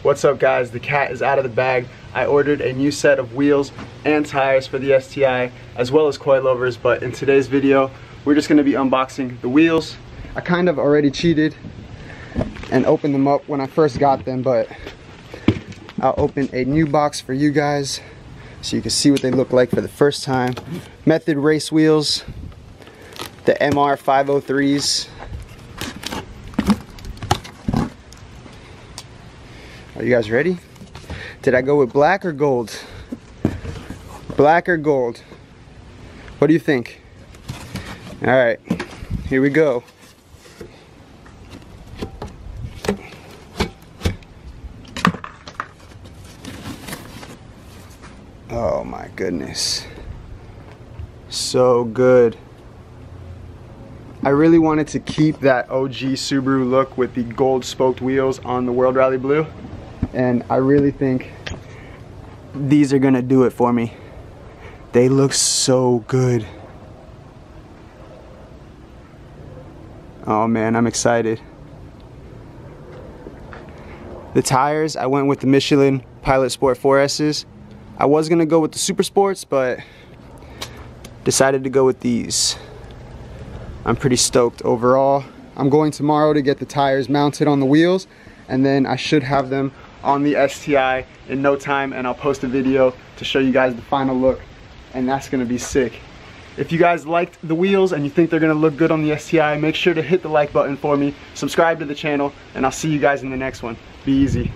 What's up guys, the cat is out of the bag. I ordered a new set of wheels and tires for the STI as well as coilovers, but in today's video we're just going to be unboxing the wheels. I kind of already cheated and opened them up when I first got them, but I'll open a new box for you guys so you can see what they look like for the first time. Method race wheels, the MR 503s. Are you guys ready? Did I go with black or gold? Black or gold? What do you think? Alright, here we go. Oh my goodness. So good. I really wanted to keep that OG Subaru look with the gold spoked wheels on the World Rally Blue, and I really think these are gonna do it for me. They look so good. Oh man, I'm excited. The tires, I went with the Michelin Pilot Sport 4S's. I was gonna go with the Super Sports, but decided to go with these. I'm pretty stoked overall. I'm going tomorrow to get the tires mounted on the wheels, and then I should have them on the STI in no time, and I'll post a video to show you guys the final look, and that's gonna be sick. If you guys liked the wheels and you think they're gonna look good on the STI, make sure to hit the like button for me, subscribe to the channel, and I'll see you guys in the next one. Be easy.